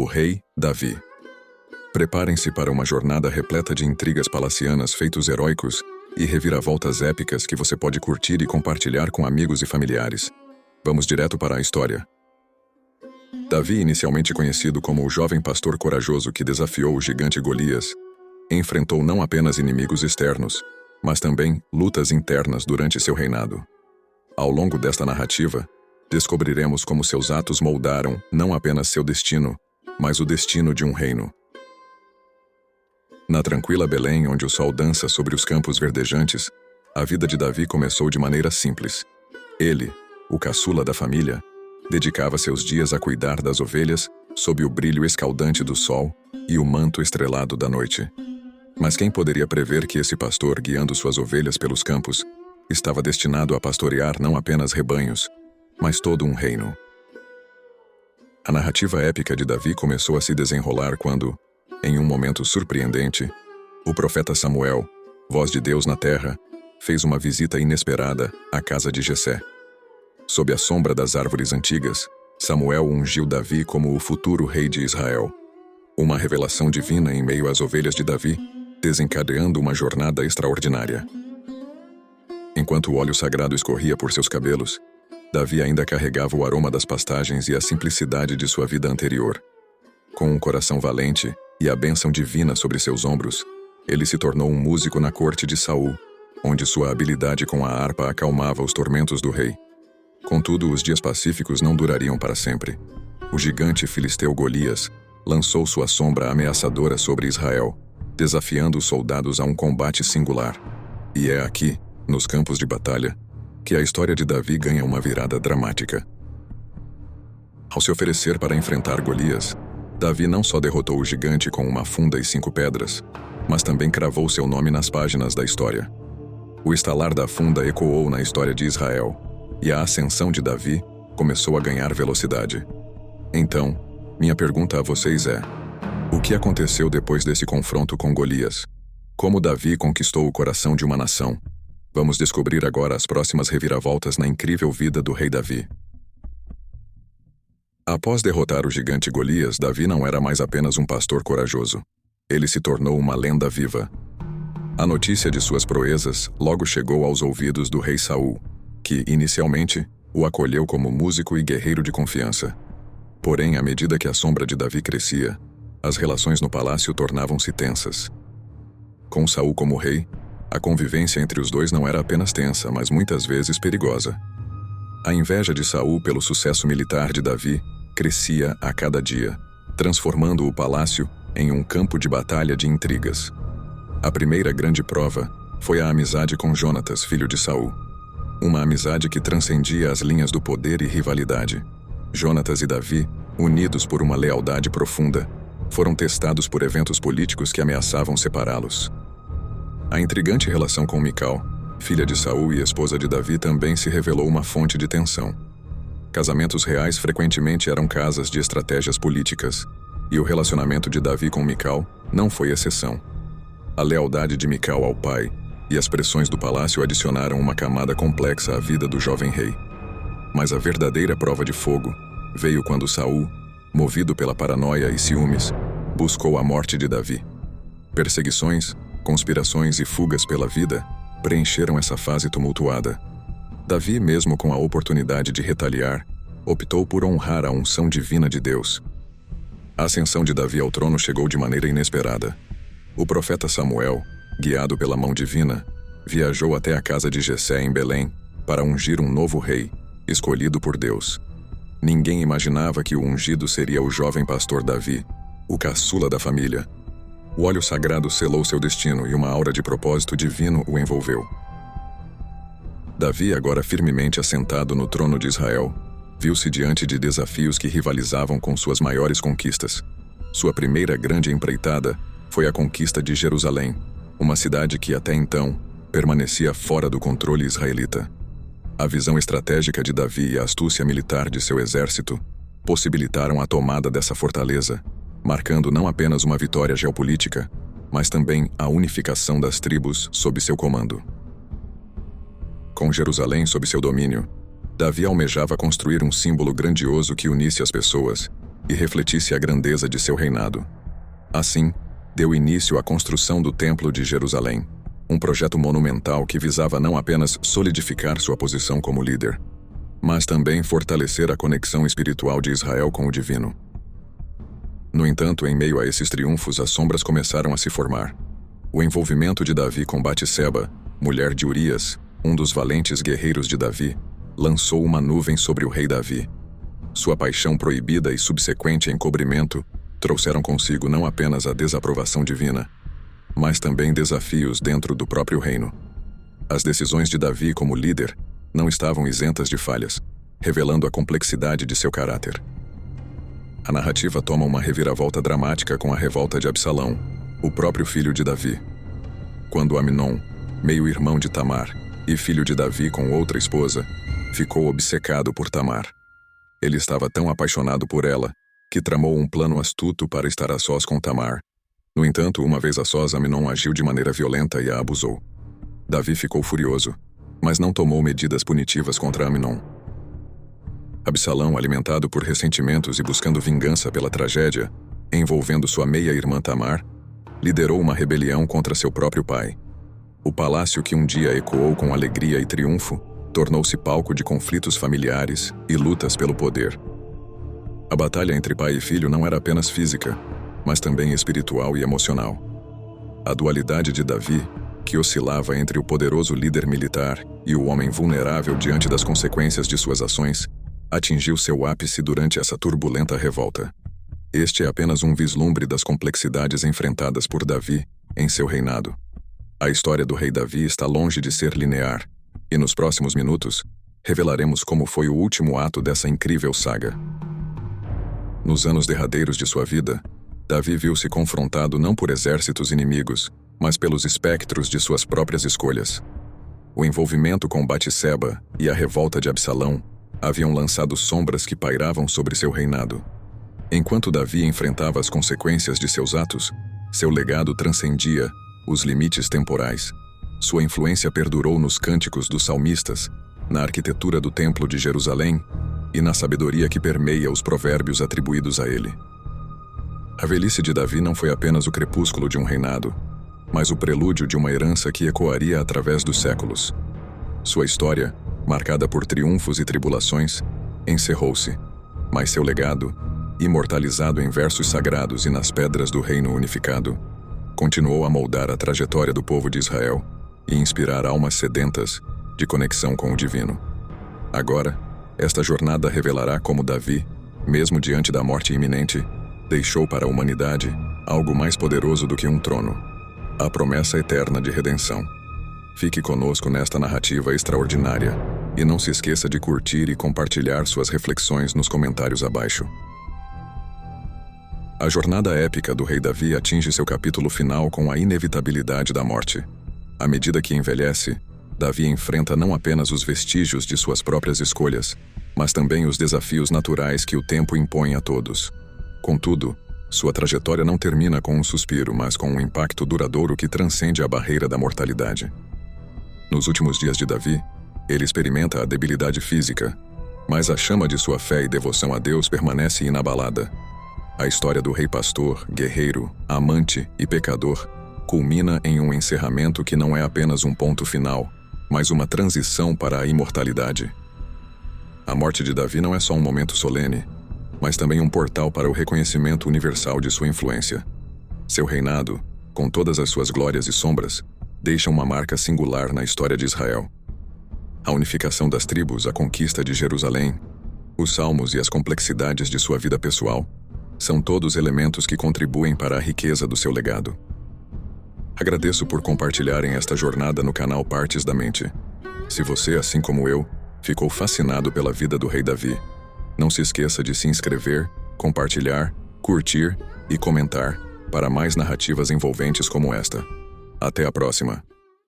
O rei Davi. Preparem-se para uma jornada repleta de intrigas palacianas, feitos heróicos e reviravoltas épicas que você pode curtir e compartilhar com amigos e familiares. Vamos direto para a história. Davi, inicialmente conhecido como o jovem pastor corajoso que desafiou o gigante Golias, enfrentou não apenas inimigos externos, mas também lutas internas durante seu reinado. Ao longo desta narrativa, descobriremos como seus atos moldaram não apenas seu destino, mas o destino de um reino. Na tranquila Belém, onde o sol dança sobre os campos verdejantes, a vida de Davi começou de maneira simples. Ele, o caçula da família, dedicava seus dias a cuidar das ovelhas sob o brilho escaldante do sol e o manto estrelado da noite. Mas quem poderia prever que esse pastor, guiando suas ovelhas pelos campos, estava destinado a pastorear não apenas rebanhos, mas todo um reino? A narrativa épica de Davi começou a se desenrolar quando, em um momento surpreendente, o profeta Samuel, voz de Deus na terra, fez uma visita inesperada à casa de Jessé. Sob a sombra das árvores antigas, Samuel ungiu Davi como o futuro rei de Israel. Uma revelação divina em meio às ovelhas de Davi, desencadeando uma jornada extraordinária. Enquanto o óleo sagrado escorria por seus cabelos, Davi ainda carregava o aroma das pastagens e a simplicidade de sua vida anterior. Com um coração valente e a bênção divina sobre seus ombros, ele se tornou um músico na corte de Saul, onde sua habilidade com a harpa acalmava os tormentos do rei. Contudo, os dias pacíficos não durariam para sempre. O gigante filisteu Golias lançou sua sombra ameaçadora sobre Israel, desafiando os soldados a um combate singular. E é aqui, nos campos de batalha, que a história de Davi ganha uma virada dramática. Ao se oferecer para enfrentar Golias, Davi não só derrotou o gigante com uma funda e 5 pedras, mas também cravou seu nome nas páginas da história. O estalar da funda ecoou na história de Israel, e a ascensão de Davi começou a ganhar velocidade. Então, minha pergunta a vocês é: o que aconteceu depois desse confronto com Golias? Como Davi conquistou o coração de uma nação? Vamos descobrir agora as próximas reviravoltas na incrível vida do rei Davi. Após derrotar o gigante Golias, Davi não era mais apenas um pastor corajoso. Ele se tornou uma lenda viva. A notícia de suas proezas logo chegou aos ouvidos do rei Saul, que, inicialmente, o acolheu como músico e guerreiro de confiança. Porém, à medida que a sombra de Davi crescia, as relações no palácio tornavam-se tensas. Com Saul como rei, a convivência entre os dois não era apenas tensa, mas muitas vezes perigosa. A inveja de Saul pelo sucesso militar de Davi crescia a cada dia, transformando o palácio em um campo de batalha de intrigas. A primeira grande prova foi a amizade com Jonatas, filho de Saul. Uma amizade que transcendia as linhas do poder e rivalidade. Jonatas e Davi, unidos por uma lealdade profunda, foram testados por eventos políticos que ameaçavam separá-los. A intrigante relação com Mical, filha de Saul e esposa de Davi, também se revelou uma fonte de tensão. Casamentos reais frequentemente eram casas de estratégias políticas, e o relacionamento de Davi com Mical não foi exceção. A lealdade de Mical ao pai e as pressões do palácio adicionaram uma camada complexa à vida do jovem rei. Mas a verdadeira prova de fogo veio quando Saul, movido pela paranoia e ciúmes, buscou a morte de Davi. Perseguições, conspirações e fugas pela vida preencheram essa fase tumultuada. Davi, mesmo com a oportunidade de retaliar, optou por honrar a unção divina de Deus. A ascensão de Davi ao trono chegou de maneira inesperada. O profeta Samuel, guiado pela mão divina, viajou até a casa de Jessé em Belém para ungir um novo rei, escolhido por Deus. Ninguém imaginava que o ungido seria o jovem pastor Davi, o caçula da família. O óleo sagrado selou seu destino e uma aura de propósito divino o envolveu. Davi, agora firmemente assentado no trono de Israel, viu-se diante de desafios que rivalizavam com suas maiores conquistas. Sua primeira grande empreitada foi a conquista de Jerusalém, uma cidade que até então permanecia fora do controle israelita. A visão estratégica de Davi e a astúcia militar de seu exército possibilitaram a tomada dessa fortaleza, marcando não apenas uma vitória geopolítica, mas também a unificação das tribos sob seu comando. Com Jerusalém sob seu domínio, Davi almejava construir um símbolo grandioso que unisse as pessoas e refletisse a grandeza de seu reinado. Assim, deu início à construção do Templo de Jerusalém, um projeto monumental que visava não apenas solidificar sua posição como líder, mas também fortalecer a conexão espiritual de Israel com o divino. No entanto, em meio a esses triunfos, as sombras começaram a se formar. O envolvimento de Davi com Batseba, mulher de Urias, um dos valentes guerreiros de Davi, lançou uma nuvem sobre o rei Davi. Sua paixão proibida e subsequente encobrimento trouxeram consigo não apenas a desaprovação divina, mas também desafios dentro do próprio reino. As decisões de Davi como líder não estavam isentas de falhas, revelando a complexidade de seu caráter. A narrativa toma uma reviravolta dramática com a revolta de Absalão, o próprio filho de Davi. Quando Amnon, meio-irmão de Tamar e filho de Davi com outra esposa, ficou obcecado por Tamar. Ele estava tão apaixonado por ela que tramou um plano astuto para estar a sós com Tamar. No entanto, uma vez a sós, Amnon agiu de maneira violenta e a abusou. Davi ficou furioso, mas não tomou medidas punitivas contra Amnon. Absalão, alimentado por ressentimentos e buscando vingança pela tragédia, envolvendo sua meia-irmã Tamar, liderou uma rebelião contra seu próprio pai. O palácio que um dia ecoou com alegria e triunfo, tornou-se palco de conflitos familiares e lutas pelo poder. A batalha entre pai e filho não era apenas física, mas também espiritual e emocional. A dualidade de Davi, que oscilava entre o poderoso líder militar e o homem vulnerável diante das consequências de suas ações, atingiu seu ápice durante essa turbulenta revolta. Este é apenas um vislumbre das complexidades enfrentadas por Davi em seu reinado. A história do rei Davi está longe de ser linear, e nos próximos minutos, revelaremos como foi o último ato dessa incrível saga. Nos anos derradeiros de sua vida, Davi viu-se confrontado não por exércitos inimigos, mas pelos espectros de suas próprias escolhas. O envolvimento com Batseba e a revolta de Absalão haviam lançado sombras que pairavam sobre seu reinado. Enquanto Davi enfrentava as consequências de seus atos, seu legado transcendia os limites temporais. Sua influência perdurou nos cânticos dos salmistas, na arquitetura do Templo de Jerusalém e na sabedoria que permeia os provérbios atribuídos a ele. A velhice de Davi não foi apenas o crepúsculo de um reinado, mas o prelúdio de uma herança que ecoaria através dos séculos. Sua história, marcada por triunfos e tribulações, encerrou-se, mas seu legado, imortalizado em versos sagrados e nas pedras do reino unificado, continuou a moldar a trajetória do povo de Israel e inspirar almas sedentas de conexão com o divino. Agora, esta jornada revelará como Davi, mesmo diante da morte iminente, deixou para a humanidade algo mais poderoso do que um trono: a promessa eterna de redenção. Fique conosco nesta narrativa extraordinária e não se esqueça de curtir e compartilhar suas reflexões nos comentários abaixo. A jornada épica do rei Davi atinge seu capítulo final com a inevitabilidade da morte. À medida que envelhece, Davi enfrenta não apenas os vestígios de suas próprias escolhas, mas também os desafios naturais que o tempo impõe a todos. Contudo, sua trajetória não termina com um suspiro, mas com um impacto duradouro que transcende a barreira da mortalidade. Nos últimos dias de Davi, ele experimenta a debilidade física, mas a chama de sua fé e devoção a Deus permanece inabalada. A história do rei pastor, guerreiro, amante e pecador culmina em um encerramento que não é apenas um ponto final, mas uma transição para a imortalidade. A morte de Davi não é só um momento solene, mas também um portal para o reconhecimento universal de sua influência. Seu reinado, com todas as suas glórias e sombras, deixa uma marca singular na história de Israel. A unificação das tribos, a conquista de Jerusalém, os salmos e as complexidades de sua vida pessoal são todos elementos que contribuem para a riqueza do seu legado. Agradeço por compartilharem esta jornada no canal Partes da Mente. Se você, assim como eu, ficou fascinado pela vida do rei Davi, não se esqueça de se inscrever, compartilhar, curtir e comentar para mais narrativas envolventes como esta. Até a próxima!